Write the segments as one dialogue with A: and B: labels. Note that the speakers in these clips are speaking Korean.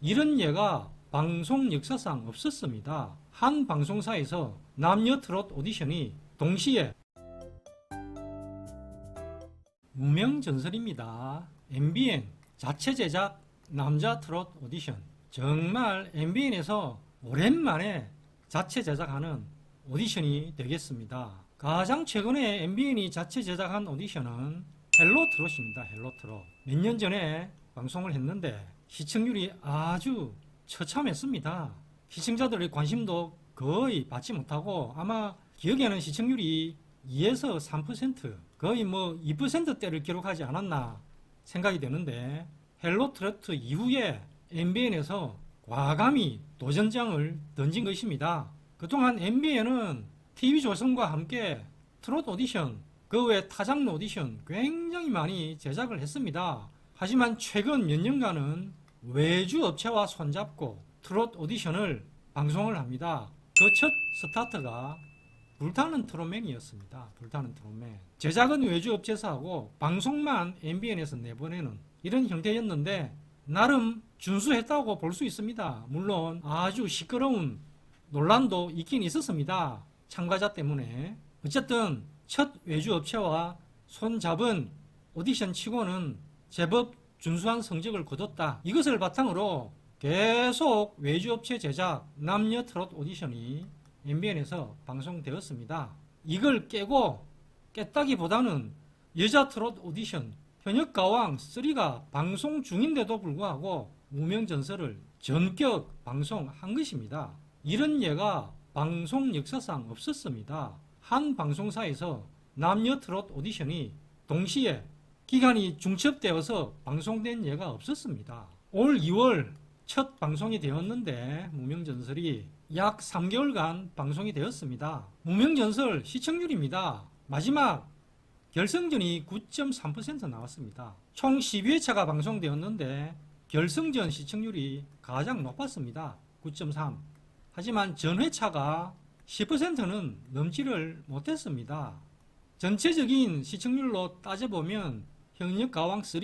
A: 이런 예가 방송 역사상 없었습니다. 한 방송사에서 남녀 트롯 오디션이 동시에 무명전설입니다. MBN 자체 제작 남자 트롯 오디션. 정말 MBN에서 오랜만에 자체 제작하는 오디션이 되겠습니다. 가장 최근에 MBN이 자체 제작한 오디션은 헬로 트롯입니다. 헬로 트롯. 몇 년 전에 방송을 했는데 시청률이 아주 처참했습니다. 시청자들의 관심도 거의 받지 못하고 아마 기억에는 시청률이 2에서 3% 거의 2%대를 기록하지 않았나 생각이 되는데 헬로 트로트 이후에 MBN에서 과감히 도전장을 던진 것입니다. 그동안 MBN은 TV조선과 함께 트롯 오디션, 그 외 타장르 오디션 굉장히 많이 제작을 했습니다. 하지만 최근 몇 년간은 외주 업체와 손잡고 트롯 오디션을 방송을 합니다. 그 첫 스타트가 불타는 트롯맨이었습니다. 불타는 트롯맨. 제작은 외주 업체에서 하고 방송만 MBN에서 내보내는 이런 형태였는데 나름 준수했다고 볼 수 있습니다. 물론 아주 시끄러운 논란도 있긴 있었습니다. 참가자 때문에. 어쨌든 첫 외주 업체와 손잡은 오디션 치고는 제법 준수한 성적을 거뒀다. 이것을 바탕으로 계속 외주업체 제작 남녀 트롯 오디션이 MBN에서 방송되었습니다. 이걸 깼다기보다는 여자 트롯 오디션 현역가왕 3가 방송 중인데도 불구하고 무명전설을 전격 방송한 것입니다. 이런 예가 방송 역사상 없었습니다. 한 방송사에서 남녀 트롯 오디션이 동시에 기간이 중첩되어서 방송된 예가 없었습니다. 올 2월 첫 방송이 되었는데 무명전설이 약 3개월간 방송이 되었습니다. 무명전설 시청률입니다. 마지막 결승전이 9.3% 나왔습니다. 총 12회차가 방송되었는데 결승전 시청률이 가장 높았습니다. 9.3. 하지만 전회차가 10%는 넘지를 못했습니다. 전체적인 시청률로 따져보면 현역 가왕 3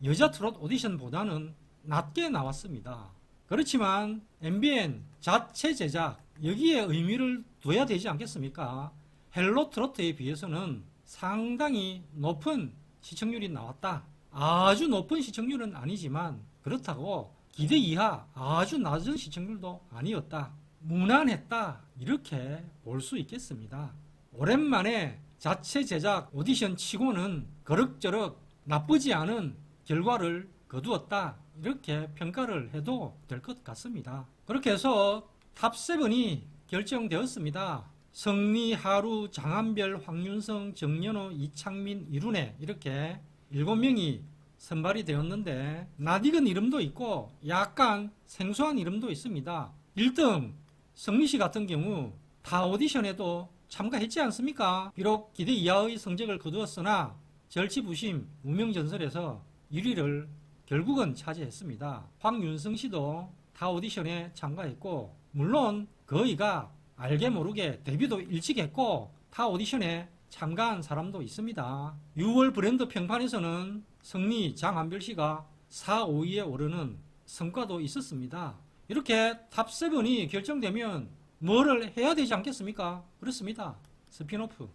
A: 여자 트롯 오디션보다는 낮게 나왔습니다. 그렇지만 MBN 자체 제작 여기에 의미를 둬야 되지 않겠습니까? 헬로 트로트에 비해서는 상당히 높은 시청률이 나왔다. 아주 높은 시청률은 아니지만 그렇다고 기대 이하 아주 낮은 시청률도 아니었다. 무난했다. 이렇게 볼 수 있겠습니다. 오랜만에 자체 제작 오디션 치고는 그럭저럭 나쁘지 않은 결과를 거두었다. 이렇게 평가를 해도 될 것 같습니다. 그렇게 해서 탑7이 결정되었습니다. 성리, 하루, 장한별, 황윤성, 정연호, 이창민, 이룬혜 이렇게 7명이 선발이 되었는데 낯익은 이름도 있고 약간 생소한 이름도 있습니다. 1등 성리씨 같은 경우 타 오디션에도 참가했지 않습니까? 비록 기대 이하의 성적을 거두었으나 절치부심 무명전설에서 1위를 결국은 차지했습니다. 황윤성 씨도 타 오디션에 참가했고 물론 그이가 알게 모르게 데뷔도 일찍 했고 타 오디션에 참가한 사람도 있습니다. 6월 브랜드 평판에서는 성리 장한별 씨가 4, 5위에 오르는 성과도 있었습니다. 이렇게 탑7이 결정되면 뭐를 해야 되지 않겠습니까? 그렇습니다.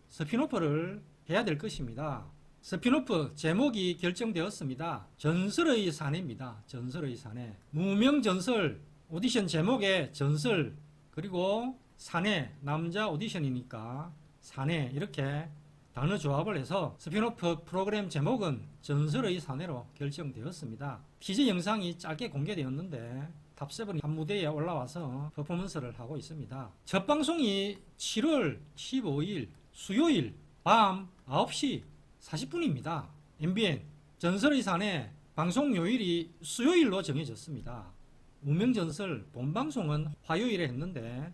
A: 스피노프를 해야 될 것입니다. 스피노프 제목이 결정되었습니다. 전설의 사내입니다. 전설의 사내. 무명전설 오디션 제목에 전설 그리고 사내 남자 오디션이니까 사내 이렇게 단어 조합을 해서 스피노프 프로그램 제목은 전설의 사내로 결정되었습니다. 티저 영상이 짧게 공개되었는데 탑7이 한 무대에 올라와서 퍼포먼스를 하고 있습니다. 첫 방송이 7월 15일 수요일 밤 9시 40분입니다. MBN 전설의 사내 방송 요일이 수요일로 정해졌습니다. 무명전설 본방송은 화요일에 했는데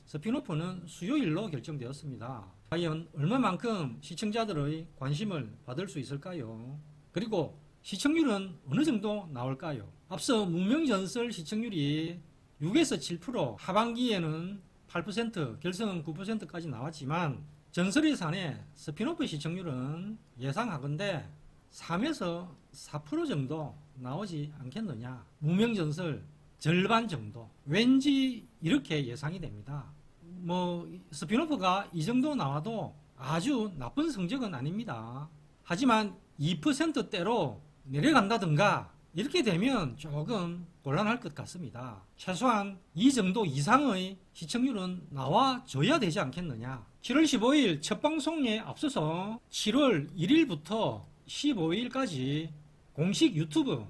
A: 스피노프는 수요일로 결정되었습니다. 과연 얼마만큼 시청자들의 관심을 받을 수 있을까요? 그리고 시청률은 어느 정도 나올까요? 앞서 무명전설 시청률이 6에서 7%, 하반기에는 8%, 결승은 9%까지 나왔지만 전설의 사내 스피노프 시청률은 예상하건대 3에서 4% 정도 나오지 않겠느냐. 무명전설 절반 정도, 왠지 이렇게 예상이 됩니다. 뭐 스피노프가 이 정도 나와도 아주 나쁜 성적은 아닙니다. 하지만 2%대로 내려간다든가 이렇게 되면 조금 곤란할 것 같습니다. 최소한 이 정도 이상의 시청률은 나와줘야 되지 않겠느냐. 7월 15일 첫 방송에 앞서서 7월 1일부터 15일까지 공식 유튜브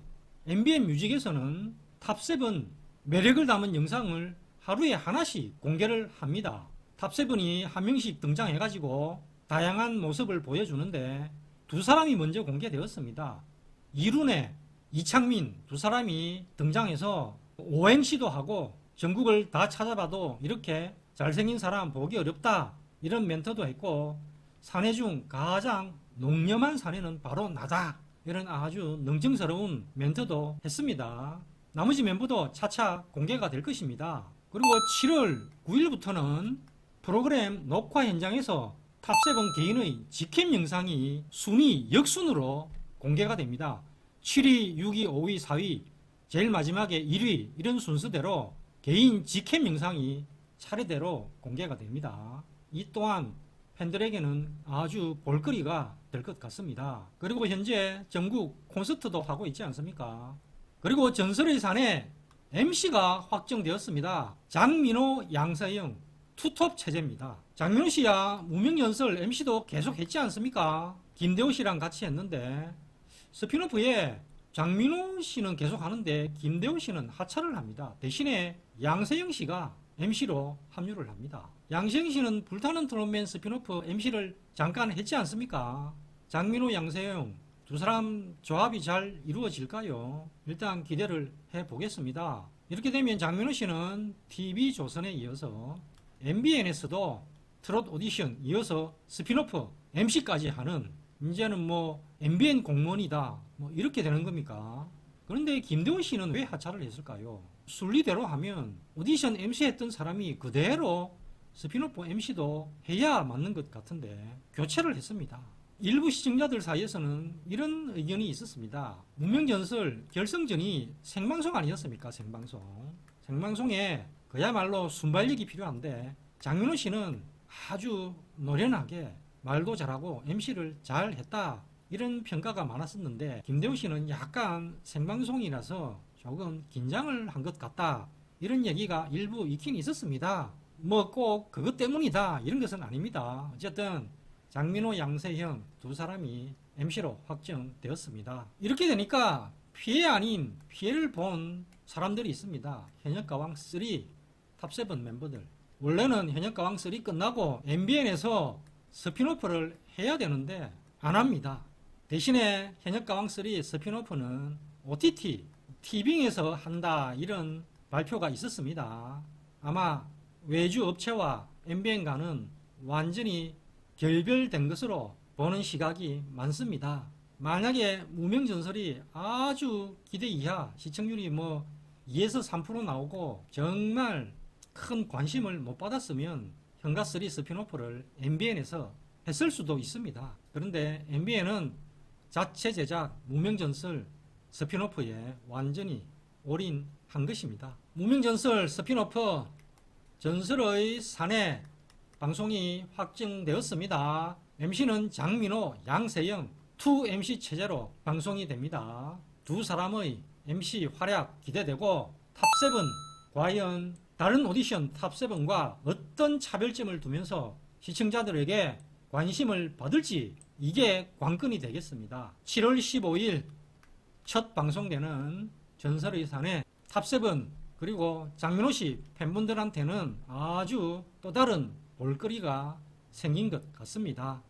A: MBN 뮤직에서는 탑7 매력을 담은 영상을 하루에 하나씩 공개를 합니다. 탑7이 한 명씩 등장해가지고 다양한 모습을 보여주는데 두 사람이 먼저 공개되었습니다. 이룬의 이창민 두 사람이 등장해서 오행시도 하고 전국을 다 찾아봐도 이렇게 잘생긴 사람 보기 어렵다 이런 멘트도 했고, 사내 중 가장 농염한 사내는 바로 나다 이런 아주 능증스러운 멘트도 했습니다. 나머지 멤버도 차차 공개가 될 것입니다. 그리고 7월 9일부터는 프로그램 녹화 현장에서 탑7 개인의 직캠 영상이 순위 역순으로 공개가 됩니다. 7위, 6위, 5위, 4위, 제일 마지막에 1위 이런 순서대로 개인 직캠 영상이 차례대로 공개가 됩니다. 이 또한 팬들에게는 아주 볼거리가 될 것 같습니다. 그리고 현재 전국 콘서트도 하고 있지 않습니까? 그리고 전설의 사내 MC가 확정되었습니다. 장민호, 양서영 투톱 체제입니다. 장민호 씨야 무명연설 MC도 계속 했지 않습니까? 김대호 씨랑 같이 했는데 스피노프에 장민호 씨는 계속 하는데 김대호 씨는 하차를 합니다. 대신에 양세형 씨가 MC로 합류를 합니다. 양세형 씨는 불타는 트롯맨 스피노프 MC를 잠깐 했지 않습니까? 장민호, 양세형 두 사람 조합이 잘 이루어질까요? 일단 기대를 해보겠습니다. 이렇게 되면 장민호 씨는 TV조선에 이어서 MBN에서도 트롯 오디션 이어서 스피노프 MC까지 하는, 이제는 뭐 MBN 공무원이다 뭐 이렇게 되는 겁니까? 그런데 김대훈 씨는 왜 하차를 했을까요? 순리대로 하면 오디션 MC 했던 사람이 그대로 스피노프 MC도 해야 맞는 것 같은데 교체를 했습니다. 일부 시청자들 사이에서는 이런 의견이 있었습니다. 무명연설 결승전이 생방송 아니었습니까? 생방송에 그야말로 순발력이 필요한데 장민호 씨는 아주 노련하게 말도 잘하고 MC를 잘 했다 이런 평가가 많았었는데, 김대훈 씨는 약간 생방송이라서 조금 긴장을 한 것 같다 이런 얘기가 일부 있긴 있었습니다. 뭐 꼭 그것 때문이다 이런 것은 아닙니다. 어쨌든 장민호, 양세형 두 사람이 MC로 확정되었습니다. 이렇게 되니까 피해 아닌 피해를 본 사람들이 있습니다. 현역가왕 3 탑7 멤버들. 원래는 현역가왕 3 끝나고 MBN에서 스피노프를 해야 되는데 안 합니다. 대신에 현역가왕 3 스피노프는 OTT, 티빙에서 한다 이런 발표가 있었습니다. 아마 외주 업체와 MBN과는 완전히 결별된 것으로 보는 시각이 많습니다. 만약에 무명전설이 아주 기대 이하 시청률이 뭐 2에서 3% 나오고 정말 큰 관심을 못 받았으면 현가3 스피노프를 MBN에서 했을 수도 있습니다. 그런데 MBN은 자체 제작 무명전설 스피노프에 완전히 올인한 것입니다. 무명전설 스피노프 전설의 사내 방송이 확정되었습니다. MC는 장민호, 양세형 2MC 체제로 방송이 됩니다. 두 사람의 MC 활약 기대되고 탑7 과연 다른 오디션 탑7과 어떤 차별점을 두면서 시청자들에게 관심을 받을지 이게 관건이 되겠습니다. 7월 15일 첫 방송되는 전설의 사내 탑7 그리고 장민호 씨 팬분들한테는 아주 또 다른 볼거리가 생긴 것 같습니다.